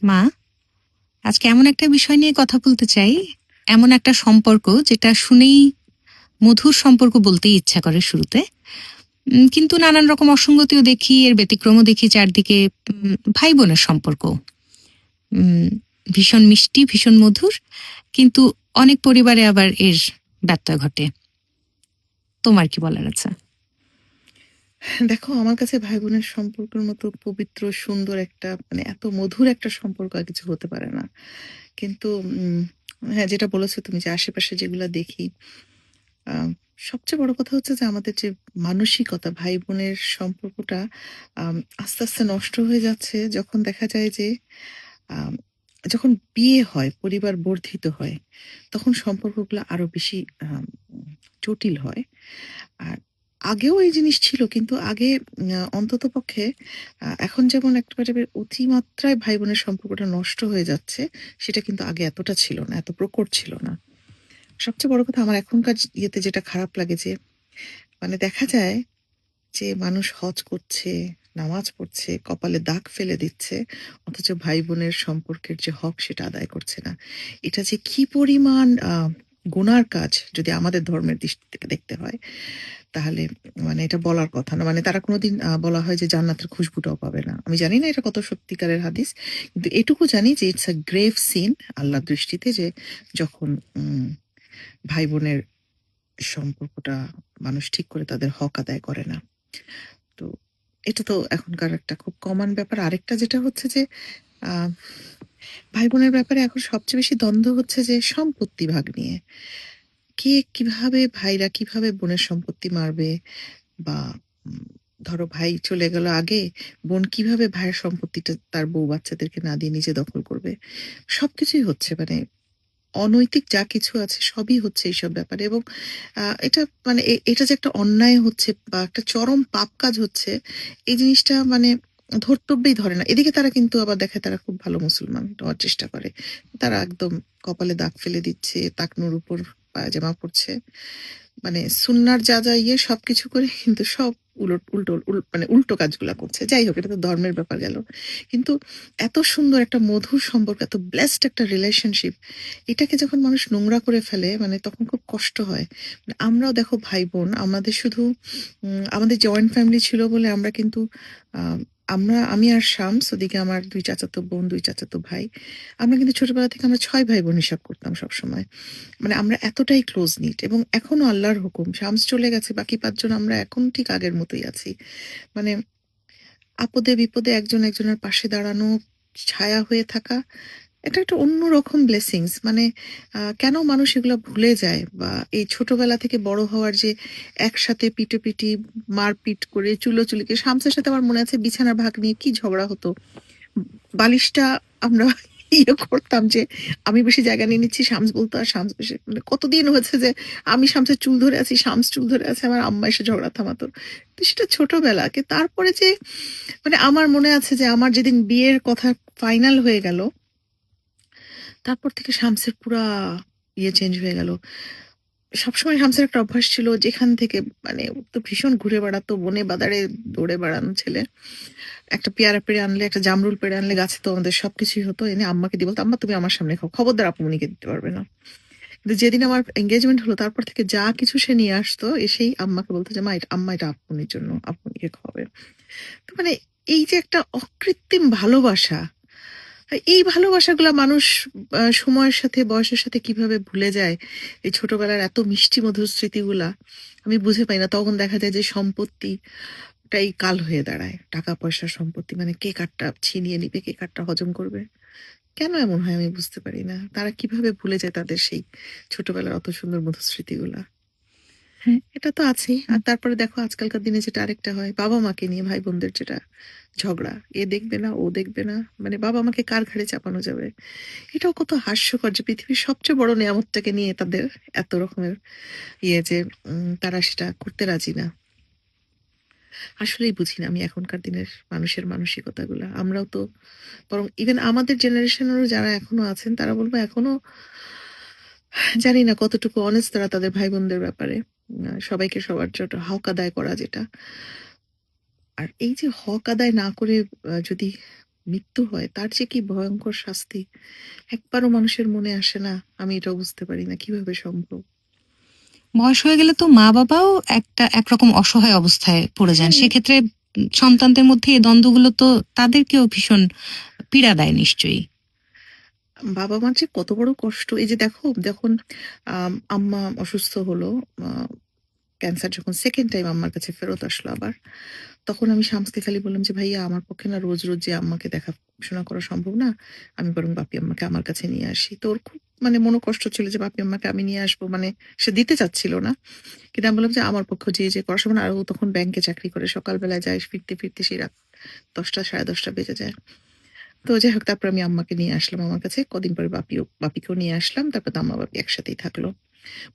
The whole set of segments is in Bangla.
মা, আজকে এমন একটা বিষয় নিয়ে কথা বলতে চাই। এমন একটা সম্পর্ক যেটা শুনেই মধুর সম্পর্ক বলতেই ইচ্ছা করে শুরুতে। কিন্তু নানান রকম অসঙ্গতিও দেখি, এর ব্যতিক্রমও দেখি চারদিকে। ভাই বোনের সম্পর্ক উম, ভীষণ মিষ্টি, ভীষণ মধুর, কিন্তু অনেক পরিবারে আবার এর ব্যত্যয় ঘটে। তোমার কি বলার আছে? দেখো, আমার কাছে ভাই বোনের সম্পর্কের মতো পবিত্র সুন্দর একটা এত মধুর একটা সম্পর্ক আর কিছু হতে পারে না। কিন্তু হ্যাঁ, যেটা বলেছো তুমি, যে আশেপাশে যেগুলা দেখি, আহ, সবচেয়ে বড় কথা হচ্ছে যে আমাদের যে মানসিকতা, ভাই বোনের সম্পর্কটা আস্তে আস্তে নষ্ট হয়ে যাচ্ছে যখন দেখা যায় যে আম, যখন বিয়ে হয়, পরিবার বর্ধিত হয়, তখন সম্পর্কগুলো আরো বেশি জটিল হয়। আর আগেও এই জিনিস ছিল, কিন্তু আগে অন্ততপক্ষে এখন যেমন একেবারে অতিমাত্রায় ভাই বোনের সম্পর্কটা নষ্ট হয়ে যাচ্ছে, সেটা কিন্তু আগে এতটা ছিল না, এত প্রকট ছিল না। সবচেয়ে বড় কথা আমার এখনকার ইয়েতে যেটা খারাপ লাগে যে দেখা যায় যে মানুষ হজ করছে, নামাজ পড়ছে, কপালে দাগ ফেলে দিচ্ছে, অথচ ভাই বোনের সম্পর্কের যে হক সেটা আদায় করছে না। এটা যে কি পরিমাণ গুনার কাজ যদি আমাদের ধর্মের দৃষ্টি থেকে দেখতে হয়, তাহলে এটা বলার কথা না। তারা কোনোদিন বলা হয় যে জান্নাতের খুশবুটাও পাবে না। আমি জানি না এটা কত সত্যিকারের হাদিস, কিন্তু এটুকু জানি যে ইটস আ গ্রেভ সিন আল্লাহর দৃষ্টিতে, যে যখন ভাই বোনের সম্পর্কটা মানুষ ঠিক করে তাদের হক আদায় করে না। তো এটা তো এখনকার একটা খুব কমন ব্যাপার। আরেকটা যেটা হচ্ছে যে আহ ভাই বোনের ব্যাপারে এখন সবচেয়ে বেশি দ্বন্দ্ব হচ্ছে যে সম্পত্তি ভাগ নিয়ে। কে কিভাবে, ভাইরা কিভাবে বোনের সম্পত্তি মারবে, বা উম ধরো ভাই চলে গেল আগে, বোন কিভাবে ভাইয়ের সম্পত্তিটা তার বউ বাচ্চাদেরকে না দিয়ে নিজে দখল করবে। সবকিছুই হচ্ছে অনৈতিক যা কিছু আছে সবই হচ্ছে এইসব ব্যাপারে। এবং এটা এটা যে একটা অন্যায় হচ্ছে বা একটা চরম পাপ কাজ হচ্ছে, এই জিনিসটা ধর্তব্যই ধরে না। এদিকে তারা কিন্তু আবার দেখায় তারা খুব ভালো মুসলমান হওয়ার চেষ্টা করে। তারা একদম কপালে দাগ ফেলে দিচ্ছে, তাকনুর উপর পায়জামা পড়ছে, সুন্নার যা যা ইয়ে সবকিছু করে, কিন্তু সব উলট উল্টো উল্টো কাজগুলা করছে। যাই হোক, এটা তো ধর্মের ব্যাপার গেল। কিন্তু এত সুন্দর একটা মধুর সম্পর্ক, এত ব্লেসড একটা রিলেশনশিপ, এটাকে যখন মানুষ নোংরা করে ফেলে, তখন খুব কষ্ট হয়। আমরাও দেখো ভাই বোন, আমাদের শুধু আমাদের জয়েন্ট ফ্যামিলি ছিল বলে আমরা কিন্তু আহ, আমি আর শামস, ওদিকে আমার 2 চাচাতো বোন, 2 চাচাতো ভাই, আমরা কিন্তু ছোটবেলা থেকে আমরা 6 ভাই বোন হিসাব করতাম সবসময়। আমরা এতটাই ক্লোজ নিট, এবং এখনো আল্লাহর হুকুম শামস চলে গেছে, বাকি 5 জন আমরা এখন ঠিক আগের মতোই আছি। মানে আপদে বিপদে একজন একজনের পাশে দাঁড়ানো, ছায়া হয়ে থাকা, এটা একটা অন্যরকম ব্লেসিংস। কেন মানুষ এগুলো ভুলে যায়, বা এই ছোটবেলা থেকে বড় হওয়ার যে একসাথে পিটোপিটি, মারপিট করে, চুলোচুলিকে, শামসের সাথে আমার মনে আছে বিছানার ভাগ নিয়ে কি ঝগড়া হতো। বালিশটা আমরা ইয়ে করতাম যে আমি বেশি জায়গা নিয়ে নিচ্ছি, শামস বলতো, আর শামস বেশি, কতদিন হয়েছে যে আমি শামসের চুল ধরে আছি, শামস চুল ধরে আছে, আমার আম্মা এসে ঝগড়া থামাতো। তো সেটা ছোটবেলাকে। তারপরে যে আমার মনে আছে যে আমার যেদিন বিয়ের কথা ফাইনাল হয়ে গেল, তারপর থেকে শামসের পুরা ইয়ে চেঞ্জ হয়ে গেল। সবসময় শামসের একটা অভ্যাস ছিল, যেখান থেকে ও তো ভীষণ ঘুরে বেড়াতো, বনে বাদারে দৌড়ে বেড়ানো ছেলে। একটা পেয়ারা পেড়ে আনলে, একটা জামরুল পেড়ে আনলে, গাছে তো আমাদের সবকিছুই হতো, এনে আম্মাকে দিয়ে বলতো, আম্মা তুমি আমার সামনে খাও, খবরদার আপুমনিকে দিতে পারবে না। কিন্তু যেদিন আমার এঙ্গেজমেন্ট হলো, তারপর থেকে যা কিছু সে নিয়ে আসতো, এসেই আম্মাকে বলতো যে মা এটা, আম্মা এটা আপুনির জন্য, আপুনিকে খাওয়াবে। তো এই যে একটা অকৃত্রিম ভালোবাসা, এই ভালোবাসাগুলা মানুষ সময়ের সাথে, বয়সের সাথে কিভাবে ভুলে যায়। এই ছোটবেলার এত মিষ্টি মধুর স্মৃতিগুলা আমি বুঝে পাই না। তখন দেখা যায় যে সম্পত্তিটাই কাল হয়ে দাঁড়ায়, টাকা পয়সার সম্পত্তি, কে কারটা ছিনিয়ে নিবে, কে কারটা হজম করবে। কেন এমন হয় আমি বুঝতে পারি না। তারা কিভাবে ভুলে যায় তাদের সেই ছোটবেলার অত সুন্দর মধুর স্মৃতিগুলা। হুম, এটা তো আছেই। আর তারপরে দেখো আজকালকার দিনে যেটা আরেকটা হয়, বাবা মাকে নিয়ে ভাই বোনদের যেটা ঝগড়া, এ দেখবে না, ও দেখবে না, বাবা মাকে কার ঘাড়ে চাপানো যাবে। এটাও কত হাস্যকর যে পৃথিবীর সবচেয়ে বড় নিয়ামতটাকে নিয়ে তাদের এত রকমের ইয়ে, যে তারা সেটা করতে রাজি না। আসলেই বুঝি না আমি এখনকার দিনের মানুষের মানসিকতাগুলা। আমরাও তো, বরং ইভেন আমাদের জেনারেশনেরও যারা এখনো আছেন, তারা বলবো এখনো জানি না কতটুকু অনেস্ট তারা তাদের ভাই বোনদের ব্যাপারে। সবাইকে সবার জন্য হক আদায় করা যেটা। আর এই যে হক আদায় না করে যদি মৃত্যু হয় তার যে কি ভয়ঙ্কর শাস্তি একবারও মানুষের মনে আসে না। আমি এটা বুঝতে পারি না কিভাবে সম্ভব। বয়স হয়ে গেলে তো মা বাবাও একরকম অসহায় অবস্থায় পড়ে যান। হ্যাঁ, সেক্ষেত্রে সন্তানদের মধ্যে এই দ্বন্দ্বগুলো তো তাদেরকেও ভীষণ পীড়া দেয় নিশ্চয়ই। বাবা-মার যে কত বড় কষ্ট। এই যে দেখো যখন আম্মা অসুস্থ হলো, আ ক্যান্সার যখন 2nd টাইম আম্মার কাছে ফেরত আসলো আবার, তখন আমি শামসকে খালি বললাম যে, "ভাইয়া আমার পক্ষে না রোজ, রোজ যে আম্মাকে দেখাশোনা করা সম্ভব না। আমি বরং বাপি আম্মাকে আমার কাছে নিয়ে আসি।" তো ওর খুব মানে মনোকষ্ট ছিল যে বাপি আম্মাকে আমি নিয়ে আসবো। মানে সে দিতে চাচ্ছিল না। কিন্তু আমি বললাম যে, "আমার পক্ষে যেয়ে করা সম্ভব না।" আর ও তখন ব্যাংকে চাকরি করে। সকালবেলা যায়, ফিরতে, ফিরতে সেই রাত ১০টা ১০:৩০ বেজে যায়। তো যাই হোক তারপর আমি আম্মাকে নিয়ে আসলাম আমার কাছে। কদিন পরে বাপিকেও নিয়ে আসলাম। তারপর তো আম্মা বাপি একসাথেই থাকলো।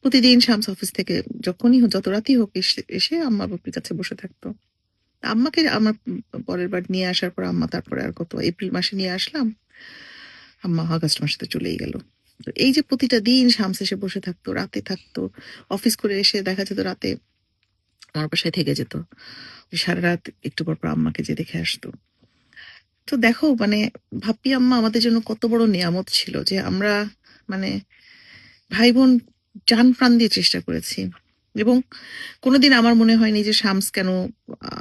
প্রতিদিন শামস অফিস থেকে যখনই হোক যত রাতই হোক এসে আম্মা বাপির কাছে বসে থাকতো। আম্মাকে আমার পরের বার নিয়ে আসার পর আম্মা তারপরে আর কত এপ্রিল মাসে নিয়ে আসলাম। আম্মা আগস্ট মাসে তো চলেই গেল। তো এই যে প্রতিটা দিন শামস এসে বসে থাকতো, রাতে থাকতো। অফিস করে এসে দেখা যেত রাতে আমার বাসায় থেকে যেত। সারারাত একটু পর, পর আম্মাকে যেয়ে দেখে আসতো। তো দেখো মানে ভাপ্পি আম্মা আমাদের জন্য কত বড় নেয়ামত ছিল যে আমরা মানে ভাই-বোন জান প্রাণ দিয়ে চেষ্টা করেছি। এবং কোনদিন আমার মনে হয়নি যে শামস কেন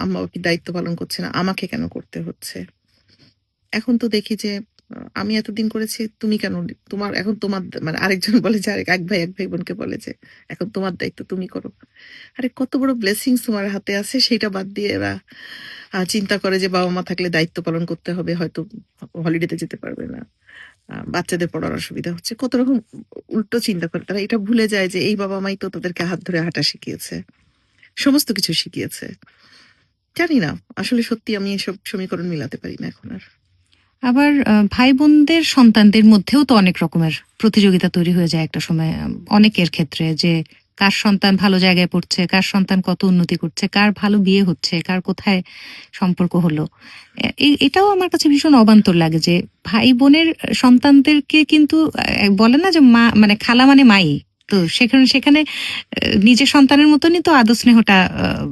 আম্মা বাপির দায়িত্ব পালন করছে না, আমাকে কেন করতে হচ্ছে। এখন তো দেখি যে আমি এতদিন করেছি তুমি কেন তোমার এখন তোমার মানে আরেকজন বলে যে এক ভাই এক ভাই বোনকে বলে যে এখন তোমার দায়িত্ব তুমি করো। আরে কত বড় ব্লেসিংস তোমার হাতে আছে সেইটা বাদ দিয়ে এরা চিন্তা করে যে বাবা-মা থাকলে দায়িত্ব পালন করতে হবে, হয়তো হলিডেতে যেতে পারবে না। বাচ্চাদের পড়ার অসুবিধা হচ্ছে। কত রকম উল্টো চিন্তা করে। তারা এটা ভুলে যায় যে এই বাবা-মাই তো তাদেরকে হাত ধরে হাঁটা শিখিয়েছে। সমস্ত কিছু শিখিয়েছে। জানি না। আসলে সত্যি আমি এসব সমীকরণ মিলাতে পারি না এখন আর। আবার ভাই বোনদের সন্তানদের মধ্যেও তো অনেক রকমের প্রতিযোগিতা তৈরি হয়ে যায় একটা সময়, অনেকের ক্ষেত্রে, যে কার সন্তান ভালো জায়গায় পড়ছে, কার সন্তান কত উন্নতি করছে, কার ভালো বিয়ে হচ্ছে, কার কোথায় সম্পর্ক হলো। এটাও আমার কাছে ভীষণ অবান্তর লাগে যে ভাই বোনের সন্তানদেরকে কিন্তু বলে না যে মা মানে খালা মানে মাই। তো সেখানে সেখানে নিজের সন্তানের মতনই তো আদর স্নেহটা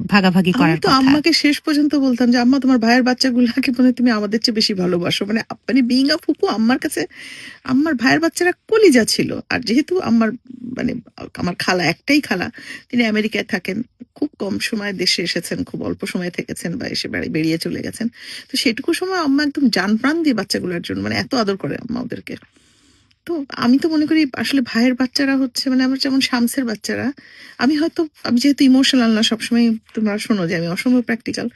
ভাগাভাগি আমি করার তো কথা। আম্মাকে শেষ পর্যন্ত বলতাম যে, "আম্মা তোমার ভাইয়ের বাচ্চাগুলাকে মনে হয় তুমি আমাদের চেয়ে বেশি ভালোবাসো।" মানে মানে বিইং আ ফুপু আম্মার কাছে আমার ভাইয়ের বাচ্চারা কলিজা ছিল। আর যেহেতু মানে আমার খালা একটাই খালা, তিনি আমেরিকায় থাকেন। খুব কম সময় দেশে এসেছেন, খুব অল্প সময় থেকেছেন বা এসে বেরিয়ে চলে গেছেন। তো সেটুকু সময় আম্মা একদম জান-প্রাণ দিয়ে বাচ্চাগুলোর জন্য মানে এত আদর করে আম্মা ওদেরকে। তো আমি তো মনে করি আসলে ভাইয়ের বাচ্চারা হচ্ছে মানে আমার যেমন শামসের বাচ্চারা, আমি যেহেতু ইমোশনাল না সবসময় তোমরা শোনো যে আমি অসম্ভব প্র্যাকটিক্যাল।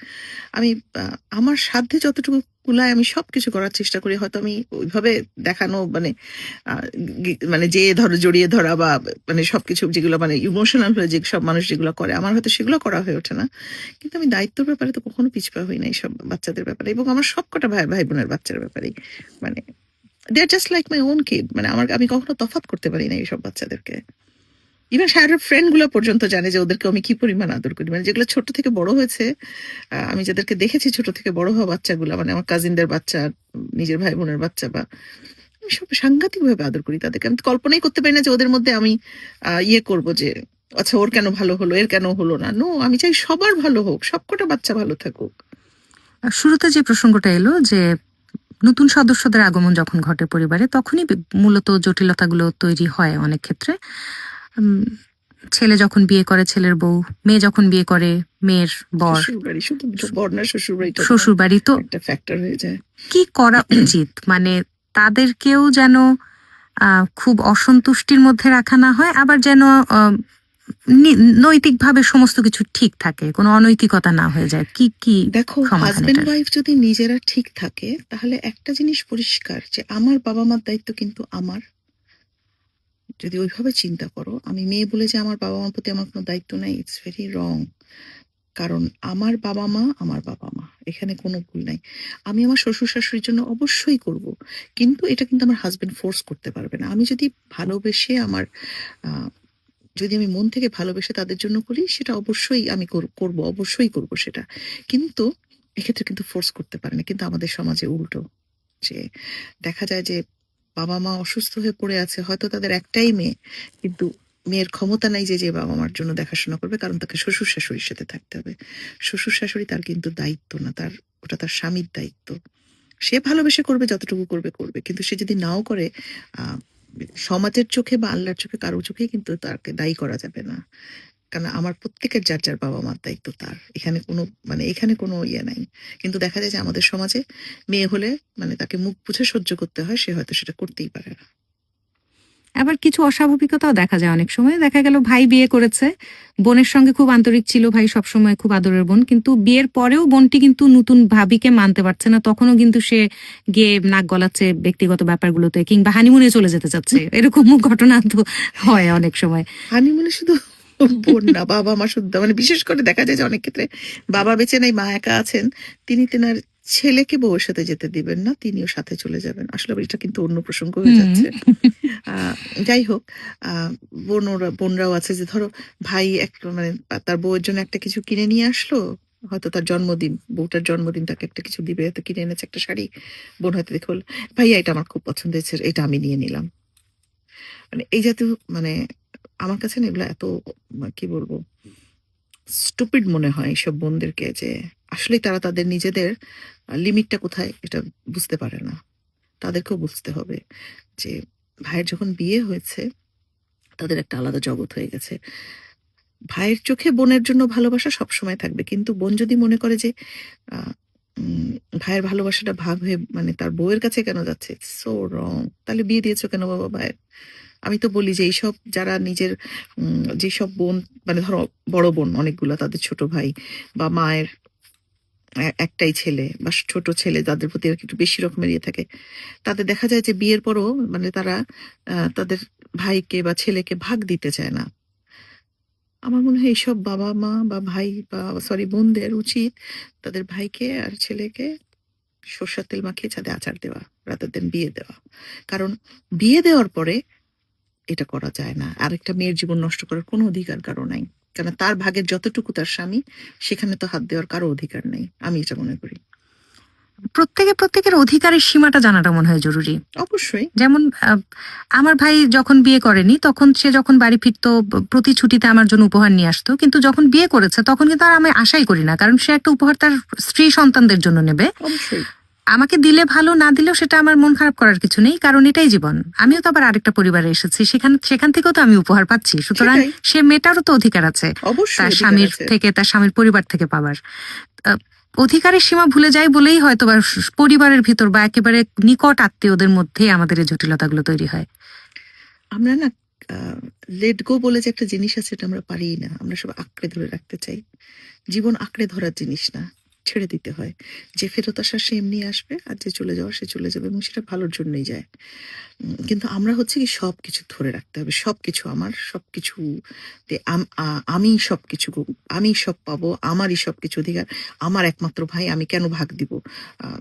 আমি আ আমার সাধ্যে যতটুকু কুলায় আমি সবকিছু করার চেষ্টা করি। হয়তো আমি ওইভাবে দেখানো মানে আ মানে যেয়ে ধরো জড়িয়ে ধরা বা মানে সবকিছু যেগুলো মানে ইমোশনাল হয়ে যেসব মানুষ যেগুলো করে আমার হয়তো সেগুলো করা হয়ে ওঠে না। কিন্তু আমি দায়িত্বের ব্যাপারে তো কখনো পিছপা হই নাই সব বাচ্চাদের ব্যাপারে এবং আমার সবকটা ভাই-বোনের বাচ্চার ব্যাপারেই। মানে they are just like my own kid মানে আমি কখনো তফাৎ করতে পারি না এইসব বাচ্চাদেরকে। ইভেন শাহরুর ফ্রেন্ড গুলা পর্যন্ত জানে যে ওদেরকে আমি কি পরিমাণ আদর করি। মানে যেগুলো ছোট থেকে বড় হয়েছে, আমি যাদেরকে দেখেছি ছোট থেকে বড় হওয়া বাচ্চাগুলা মানে আমার কাজিনদের বাচ্চা, নিজের ভাই-বোনের বাচ্চা বা আমি সব সাংঘাতিকভাবে আদর করি তাদেরকে। আমি তো কল্পনাই করতে পারি না যে ওদের মধ্যে আমি ইয়ে করব যে আচ্ছা ওর কেন ভালো হলো, এর কেন হলো না। নো আমি চাই সবার ভালো হোক। সবকটা বাচ্চা ভালো থাকুক। শুরুতে যে প্রসঙ্গটা এলো যে নতুন সদস্যদের আগমন যখন ঘটে পরিবারে, তখনই মূলত জটিলতাগুলো তৈরি হয় অনেক ক্ষেত্রে। উম, ছেলে যখন বিয়ে করে ছেলের বউ, মেয়ে যখন বিয়ে করে মেয়ের বর, শ্বশুরবাড়ি শুধু বর না শ্বশুরবাড়িটা তো শ্বশুর বাড়ি। তো একটা ফ্যাক্টর হয়ে যায়। কি করা উচিত মানে তাদেরকেও যেন খুব অসন্তুষ্টির মধ্যে রাখা না হয়, আবার যেন নৈতিকভাবে সমস্ত কিছু ঠিক থাকে, কোনো অনৈতিকতা না হয়ে যায়। কি কি দেখো সমাধান হাসব্যান্ড এটার? ওয়াইফ যদি নিজেরা ঠিক থাকে তাহলে একটা জিনিস পরিষ্কার যে আমার বাবা-মার দায়িত্ব কিন্তু আমার। যদি ওইভাবে চিন্তা করো, আমি মেয়ে বলে যে আমার বাবা-মার প্রতি আমার কোনো দায়িত্ব নাই, ইটস ভেরি রং। কারণ আমার বাবা-মা আমার বাবা-মা। এখানে কোনো ভুল নাই। আমি আমার শ্বশুর-শাশুড়ির জন্য অবশ্যই করব। কিন্তু এটা কিন্তু আমার হাসব্যান্ড ফোর্স করতে পারবে না। আমি যদি ভালোবেসে আমার আ যদি আমি মন থেকে ভালোবেসে তাদের জন্য করি সেটা অবশ্যই আমি করব, অবশ্যই করব সেটা। কিন্তু এক্ষেত্রে কিন্তু ফোর্স করতে পারে না। কিন্তু আমাদের সমাজে উল্টো। যে দেখা যায় যে বাবা-মা অসুস্থ হয়ে পড়ে আছে। হয়তো তাদের একটাই মেয়ে। কিন্তু মেয়ের ক্ষমতা নাই যে বাবা-মার জন্য দেখাশোনা করবে। কারণ তাকে শ্বশুর-শাশুড়ির সাথে থাকতে হবে। শ্বশুর-শাশুড়ি তার কিন্তু দায়িত্ব না। ওটা তার স্বামীর দায়িত্ব। সে ভালোবেসে করবে, যতটুকু করবে করবে, কিন্তু সে যদি নাও করে আহ, সমাজের চোখে বা আল্লাহর চোখে কারো চোখে কিন্তু তাকে দায়ী করা যাবে না। কারণ আমার প্রত্যেকের যার যার বাবা মার দায়িত্ব তার, এখানে কোনো এখানে কোনো ইয়ে নাই। কিন্তু দেখা যায় যে আমাদের সমাজে মেয়ে হলে তাকে মুখ বুঝে সহ্য করতে হয়, সে হয়তো সেটা করতেই পারে না। আবার কিছু অস্বাভাবিকতাও দেখা যায় অনেক সময়। দেখা গেল ভাই বিয়ে করেছে, বোনের সঙ্গে খুব আন্তরিক ছিল, ভাই সবসময় খুব আদরের বোন, কিন্তু বিয়ের পরেও বোনটি কিন্তু নতুন ভাবিকে মানতে পারছে না, তখনও কিন্তু সে গিয়ে নাক গলাচ্ছে ব্যক্তিগত ব্যাপারগুলোতে, কিংবা হানিমুনে চলে যেতে চাচ্ছে। এরকম ঘটনা তো হয় অনেক সময়। হানিমুনে শুধু বোন না, বাবা মা শুদ্ধ, বিশেষ করে দেখা যায় যে অনেক ক্ষেত্রে বাবা বেঁচে নাই, মা একা আছেন, তিনি তেনার ছেলেকে বউয়ের সাথে যেতে দিবেন না, তিনিও সাথে চলে যাবেন। আসলে এটা কিন্তু অন্য প্রসঙ্গ হয়ে হুম। যাচ্ছে। আহ যাই হোক, আহ বোনরাও আছে যে ধরো ভাই এক তার বউয়ের জন্য একটা কিছু কিনে নিয়ে আসলো, হয়তো তার জন্মদিন, বউটার জন্মদিন, তাকে একটা কিছু দিবে, হয়তো কিনে এনেছে একটা শাড়ি, বোন হয়তো দেখে বলল, ভাইয়া এটা আমার খুব পছন্দ হয়েছে, এটা আমি নিয়ে নিলাম। এই জাতীয় আমার কাছে না এগুলো এত কি বলবো, স্টুপিড মনে হয় এইসব বোনদেরকে, যে আসলে তারা তাদের নিজেদের লিমিটটা কোথায় এটা বুঝতে পারে না। তাদেরকেও বুঝতে হবে যে ভাইয়ের যখন বিয়ে হয়েছে তাদের একটা আলাদা জগৎ হয়ে গেছে। ভাইয়ের চোখে বোনের জন্য ভালোবাসা সবসময় থাকবে, কিন্তু বোন যদি মনে করে যে আহ, ভাইয়ের ভালোবাসাটা ভাগ হয়ে তার বউয়ের কাছে কেন যাচ্ছে, সো রং। তাহলে বিয়ে দিয়েছো কেন বাবা ভাইয়ের? আমি তো বলি যে এইসব যারা নিজের যেসব বোন, ধরো বড় বোন অনেকগুলা, তাদের ছোট ভাই বা মায়ের একটাই ছেলে বা ছোট ছেলে, যাদের প্রতি আর কি একটু বেশি রকমের ইয়ে থাকে, তাদের দেখা যায় যে বিয়ের পরও তারা তাদের ভাইকে বা ছেলেকে ভাগ দিতে চায় না। আমার মনে হয় এইসব বাবা মা বা ভাই বা সরি বোনদের উচিত তাদের ভাইকে আর ছেলেকে সর্ষের তেল মাখিয়ে ছাদে আচার দেওয়া, রাতের দিন বিয়ে দেওয়া। কারণ বিয়ে দেওয়ার পরে এটা করা যায় না, আরেকটা মেয়ের জীবন নষ্ট করার কোনো অধিকার কারো নাই। কারণ তার ভাগের যতটুকু তার স্বামী, সেখানে তো হাত দেওয়ার কারো অধিকার নেই, আমি এটা মনে করি। প্রত্যেকের অধিকারের সীমাটা জানাটা মনে হয় জরুরি। অবশ্যই। যেমন আমার ভাই যখন বিয়ে করেনি, তখন সে যখন বাড়ি ফিরতো প্রতি ছুটিতে আমার জন্য উপহার নিয়ে আসতো, কিন্তু যখন বিয়ে করেছে তখন কিন্তু আর আমি আশাই করি না, কারণ সে একটা উপহার তার স্ত্রী সন্তানদের জন্য নেবে। অবশ্যই। আমাকে দিলে ভালো, না দিলেও সেটা আমার মন খারাপ করার কিছু নেই, কারণ এটাই জীবন। আমিও তো আবার আরেকটা পরিবারে এসেছি, সেখান থেকেও তো আমি উপহার পাচ্ছি, সুতরাং সেটাই। সে মেয়েটারও তো অধিকার আছে অবশ্যই তার অধিকার স্বামীর আছে। থেকে, তার স্বামীর পরিবার থেকে পাবার। আহ, অধিকারের সীমা ভুলে যাই বলেই হয়তো বা পরিবারের ভিতর বা একেবারে নিকট আত্মীয়দের মধ্যে আমাদের এই জটিলতাগুলো তৈরি হয়। আমরা না লেট গো বলে যে একটা জিনিস আছে, এটা আমরা পারি না। আমরা সব আঁকড়ে ধরে রাখতে চাই। জীবন আঁকড়ে ধরার জিনিস না, ছেড়ে দিতে হয়। যে ফেরত আসা সে এমনি আসবে, আর যে চলে যাওয়া সে চলে যাবে, এবং সেটা ভালোর জন্যই যায়। কিন্তু আমরা হচ্ছে কি সবকিছু ধরে রাখতে হবে, সবকিছু আমার, সবকিছু আমি সবকিছু আমি সব পাবো, আমারই সবকিছু অধিকার, আমার একমাত্র ভাই, আমি কেন ভাগ দিব?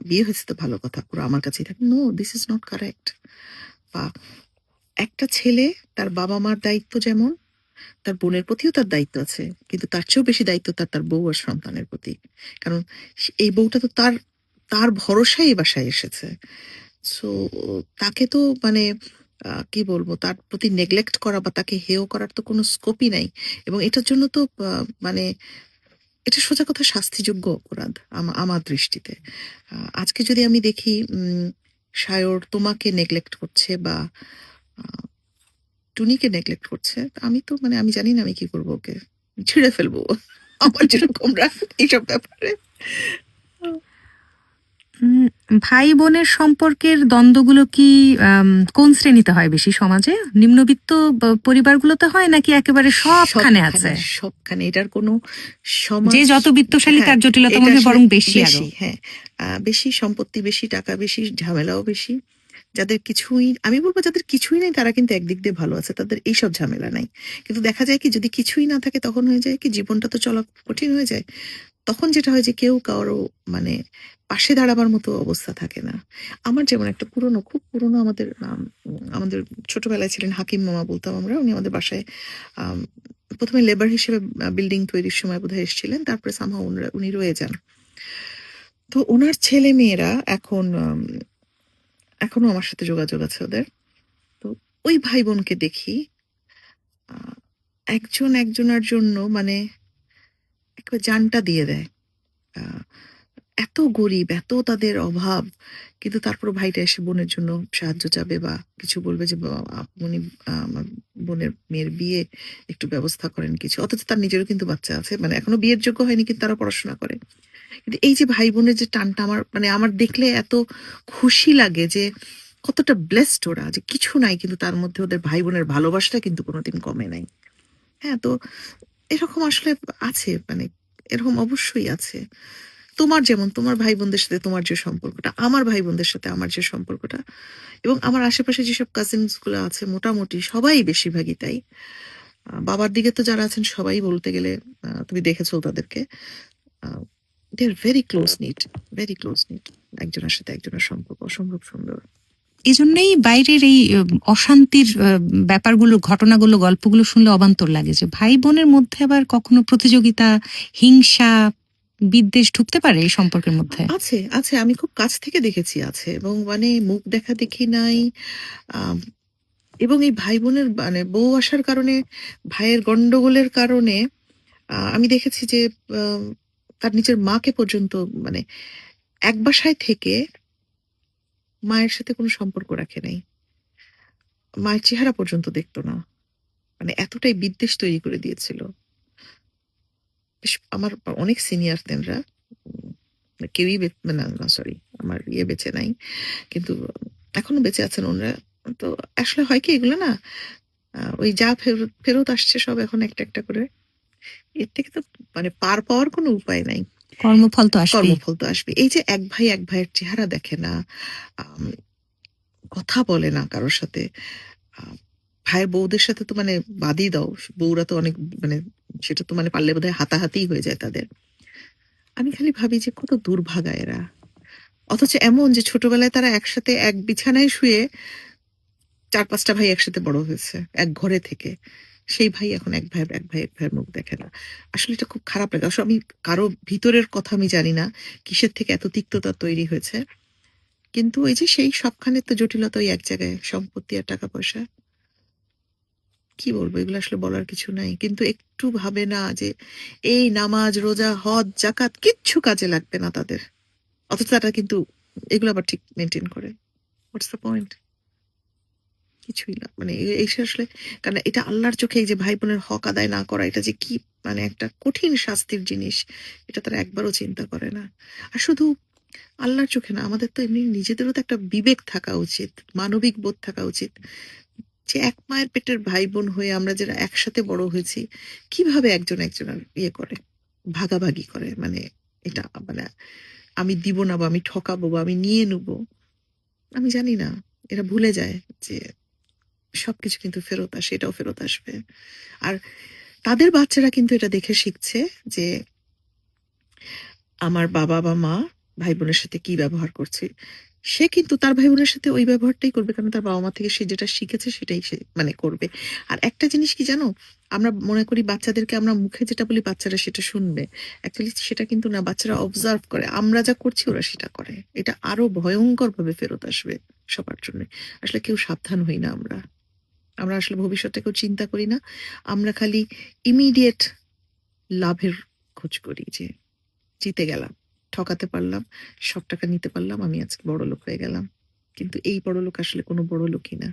বিয়ে হয়েছে তো ভালো কথা, পুরো আমার কাছেই থাকে। No, this is not correct. বা একটা ছেলে তার বাবা মার দায়িত্ব যেমন, তার বোনের প্রতিও তার দায়িত্ব আছে, কিন্তু তার চেয়েও বেশি দায়িত্ব তার বউ আর সন্তানের প্রতি। কারণ এই বউটা তো তার তার ভরসায় এই বাসায় এসেছে। সো তাকে তো কি বলবো, তার প্রতি নেগলেক্ট করা বা তাকে হেয় করার তো কোনো স্কোপই নাই। এবং এটার জন্য তো এটা সোজা কথা শাস্তিযোগ্য অপরাধ আমার দৃষ্টিতে। আজকে যদি আমি দেখি সায়র তোমাকে নেগলেক্ট করছে বা আহ, টুনিকে নেগলেক্ট করছে, তা আমি তো আমি জানি না আমি কি করবো, ওকে ছিঁড়ে ফেলবো। আমার যেরকম রাগ এইসব ব্যাপারে। উম, ভাই বোনের সম্পর্কের দ্বন্দ্বগুলো কি কোন শ্রেণীতে হয় বেশি সমাজে? নিম্নবিত্ত পরিবারগুলোতে হয়, নাকি একেবারে সবখানে আছে? সবখানে এটার কোনো যে সমাজ। যত বিত্তশালী হ্যাঁ, তার জটিলতা এটা মনে হয় আসলে বরং বেশি আরো। বেশি। হ্যাঁ, বেশি সম্পত্তি, বেশি টাকা, বেশি ঝামেলাও বেশি। যাদের কিছুই, আমি বলবো যাদের কিছুই নাই, তারা কিন্তু একদিক দিয়ে ভালো আছে, তাদের এইসব ঝামেলা নাই। কিন্তু দেখা যায় কি, যদি কিছুই না থাকে তখন হয়ে যায় কি, জীবনটা তো চলা কঠিন হয়ে যায়। তখন যেটা হয় যে কেউ কারো মানে পাশে দাঁড়াবার মতো অবস্থা থাকে না। আমার যেমন একটা খুব পুরনো আমাদের ছোটবেলায় ছিলেন হাকিম মামা বলতাম আমরা। উনি আমাদের বাসায় আম, প্রথমে লেবার হিসেবে বিল্ডিং তৈরির সময় বোধহয় এসেছিলেন, তারপরে সামহাও উনি রয়ে যান। তো ওনার ছেলে মেয়েরা এখন এখনো আমার সাথে যোগাযোগ আছে ওদের। তো ওই ভাই বোনকে দেখি আহ, একজন একজনের জন্য একেবারে জানটা দিয়ে দেয়। আহ, এত গরিব, এত তাদের অভাব, কিন্তু তারপর ভাইটা এসে বোনের জন্য সাহায্য চাবে বা কিছু বলবে যে আপনি আমার বোনের মেয়ের বিয়ে একটু ব্যবস্থা করেন কিছু, অথচ তার নিজেরও কিন্তু বাচ্চা আছে, মানে এখনো বিয়ের যোগ্য হয়নি কিন্তু তারা পড়াশোনা করে। কিন্তু এই যে ভাই বোনের যে টানটা আমার মানে আমার দেখলে এত খুশি লাগে যে কতটা ব্লেসড ওরা, যে কিছু নাই কিন্তু তার মধ্যে ওদের ভাই বোনের ভালোবাসাটা কিন্তু কোনোদিন কমে নাই। হ্যাঁ, তো এরকম আসলে আছে, মানে এরকম অবশ্যই আছে। তোমার যেমন তোমার ভাই বোনদের সাথে তোমার যে সম্পর্কটা, আমার ভাই বোনদের সাথে আমার যে সম্পর্কটা, এবং আমার আশেপাশে যেসব কাজিনস গুলো আছে মোটামুটি সবাই বেশিরভাগই তাই। বাবার দিকে তো যারা আছেন সবাই বলতে গেলে তুমি দেখেছো তাদেরকে, they are very close knit, very close knit. একজনের সাথে একজনের সম্পর্ক অসম্ভব সুন্দর। এজন্যই বাইরের এই অশান্তির ব্যাপারগুলো, ঘটনাগুলো, গল্পগুলো শুনলে অবান্তর লাগে যে ভাই বোনের মধ্যে আবার কখনো প্রতিযোগিতা, হিংসা, বিদ্বেষ ঢুকতে পারে এই সম্পর্কের মধ্যে। আছে, আছে, আমি খুব কাছ থেকে দেখেছি আছে, এবং মানে মুখ দেখা দেখি নাই। আম এবং এই ভাই বোনের মানে বউ আসার কারণে, ভাইয়ের গন্ডগোলের কারণে আমি দেখেছি যে আম তার নিজের মাকে পর্যন্ত মানে এক বাসায় থেকে মায়ের সাথে কোনো সম্পর্ক রাখে নাই। মায়ের চেহারা পর্যন্ত দেখতো না। মানে এতটাই বিদ্বেষ তৈরি করে দিয়েছিল। বেশ আমার অনেক সিনিয়র দেনরা, উম কেউই না, না সরি, আমার বেঁচে নাই। কিন্তু এখনো বেঁচে আছেন উনারা। তো আসলে হয় কি এগুলো না, ওই যা ফেরত ফেরত আসছে সব এখন একটা, একটা করে। এর থেকে তো মানে পার পাওয়ার কোনো উপায় নাই। কর্মফল তো আসবেই। কর্মফল তো আসবে। এই যে এক ভাই এক ভাইয়ের চেহারা দেখে না, আম কথা বলে না কারো সাথে। আ ভাইয়ের বউদের সাথে তো মানে বাদই দাও। বউরা তো অনেক মানে সেটা তো মানে পারলে বোধহয় হাতাহাতিই হয়ে যায় তাদের। আমি খালি ভাবি যে কত দুর্ভাগা এরা। অথচ এমন যে ছোটবেলায় তারা একসাথে এক বিছানায় শুয়ে ৪-৫ টা ভাই একসাথে বড় হয়েছে এক ঘরে থেকে। সেই ভাই এখন এক ভাইয়ের মুখ দেখে না। আসলে এটা খুব খারাপ লাগে। আসলে আমি কারো ভিতরের কথা আমি জানি না। কিসের থেকে এত তিক্ততা তৈরি হয়েছে। কিন্তু ওই যে সেই সবখানের তো জটিলতা ওই এক জায়গায়। সম্পত্তি আর টাকা পয়সা। কি বলবো? এগুলো আসলে বলার কিছু নাই। কিন্তু একটু ভাবে না যে এই নামাজ, রোজা, হজ, জাকাত কিচ্ছু কাজে লাগবে না তাদের। অথচ তারা কিন্তু এগুলো আবার ঠিক মেইনটেইন করে। What's the point? কিছুই না। মানে এসে আসলে, কারণ এটা আল্লাহর চোখে এই যে ভাই-বোনের হক আদায় না করা, এটা যে কি মানে একটা কঠিন শাস্তির জিনিস, এটা তারা একবারও চিন্তা করে না। আর শুধু আল্লাহর চোখে না, আমাদের তো এমনি নিজেদেরও তো একটা বিবেক থাকা উচিত, মানবিক বোধ থাকা উচিত। যে এক মায়ের পেটের ভাই-বোন হয়ে আমরা যারা একসাথে বড় হয়েছি, কিভাবে একজন একজনের করে, ভাগাভাগি করে। মানে এটা মানে আমি দিব না বা আমি ঠকাবো বা আমি নিয়ে নিবো। আমি জানি না। এরা ভুলে যায় যে সবকিছু কিন্তু ফেরত আসে, এটাও ফেরত আসবে। আর তাদের বাচ্চারা কিন্তু এটা দেখে শিখছে যে আমার বাবা বা মা ভাই-বোনের সাথে কি ব্যবহার করছে। সে কিন্তু তার ভাই-বোনের সাথে ওই ব্যবহারটাই করবে। কারণ তার বাবা-মা থেকে সে যেটা শিখেছে সেটাই সে মানে করবে। আর একটা জিনিস কি জানো? আমরা মনে করি বাচ্চাদেরকে আমরা মুখে যেটা বলি বাচ্চারা সেটা শুনবে। অ্যাকচুয়ালি সেটা কিন্তু না, বাচ্চারা অবজার্ভ করে। আমরা যা করছি ওরা সেটা করে। এটা আরো ভয়ংকরভাবে ফেরত আসবে সবার জন্যে। আসলে কেউ সাবধান হই না আমরা। আমরা আসলে ভবিষ্যৎটাকেও চিন্তা করি না। আমরা খালি ইমিডিয়েট লাভের খোঁজ করি যে জিতে গেলাম, ঠকাতে পারলাম, সব টাকা নিতে পারলাম, আমি আজকে বড়লোক হয়ে গেলাম। কিন্তু এই বড়লোক আসলে কোনো বড়লোকই না।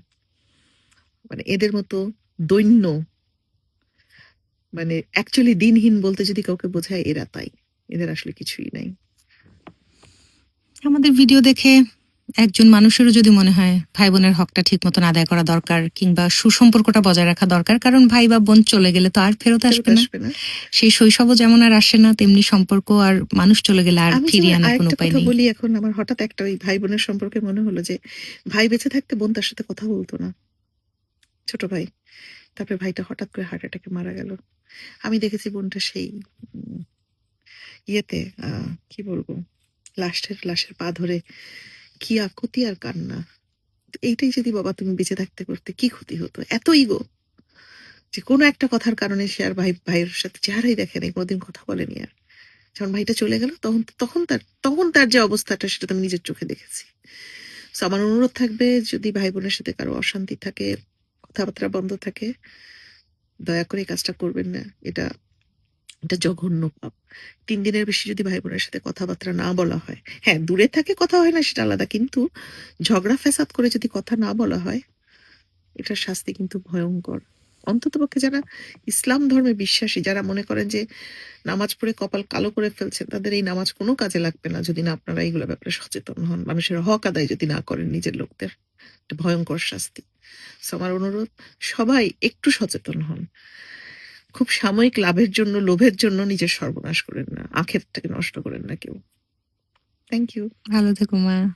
মানে এদের মতো দৈন্য, মানে অ্যাকচুয়ালি দিনহীন বলতে যদি কাউকে বোঝায় এরা তাই। এদের আসলে কিছুই নাই। আমাদের ভিডিও দেখে একজন মানুষেরও যদি মনে হয় ভাই বোনের হকটা ঠিক মতন আদায় করা দরকার, কিংবা সুসম্পর্কটা বজায় রাখা দরকার, কারণ ভাই বা বোন চলে গেলে তো আর ফেরত ফেরত আসবে না। আসবে না। সেই শৈশবও যেমন আর আসে না, তেমনি সম্পর্ক আর মানুষ চলে গেলে আর আমি যেমন ফিরিয়ে আনার কোনো আরেকটা উপায় কথা নেই। বলি, এখন আমার হঠাৎ একটা ওই ভাই-বোনের সম্পর্কে মনে হলো যে ভাই বেঁচে থাকতে বোন তার সাথে কথা বলত না। ছোট ভাই। তারপরে ভাইটা হঠাৎ করে হার্ট অ্যাটাকে মারা গেল। আমি দেখেছি বোনটা সেই উম ইয়েতে কি বলবো? লাশের পা ধরে কি আকুতি আর কান্না। তো এইটাই যদি বাবা তুমি বেঁচে থাকতে করতে কি ক্ষতি হতো? এত ইগো যে কোনো একটা কথার কারণে সে আর ভাইয়ের সাথে চেহারাই দেখে নাই। কোনদিন কথা বলেনি আর। যখন ভাইটা চলে গেল তখন তার যে অবস্থাটা সেটা তো আমি নিজের চোখে দেখেছি। সো আমার অনুরোধ থাকবে, যদি ভাই-বোনের সাথে কারো অশান্তি থাকে, কথাবার্তা বন্ধ থাকে, দয়া করে এই কাজটা করবেন না। এটা এটা জঘন্য পাপ। ৩ দিনের বেশি যদি ভাই-বোনের সাথে কথাবার্তা না বলা হয়, হ্যাঁ, দূরে থাকে কথা হয় না সেটা আলাদা। কিন্তু ঝগড়া ফ্যাসাদ করে যদি কথা না বলা হয়, এটার শাস্তি কিন্তু ভয়ংকর। অন্ততপক্ষে যারা ইসলাম ধর্মে বিশ্বাসী, যারা মনে করেন যে নামাজ পড়ে কপাল কালো করে ফেলছেন, তাদের এই নামাজ কোনো কাজে লাগবে না যদি না আপনারা এইগুলো ব্যাপারে সচেতন হন। মানুষের হক আদায় যদি না করেন নিজের লোকদের। এটা ভয়ংকর শাস্তি। সো আমার অনুরোধ, সবাই একটু সচেতন হন। খুব সাময়িক লাভের জন্য, লোভের জন্য নিজের সর্বনাশ করেন না। আখেরটাকে নষ্ট করেন না কেউ। Thank you. ভালো থেকো মা।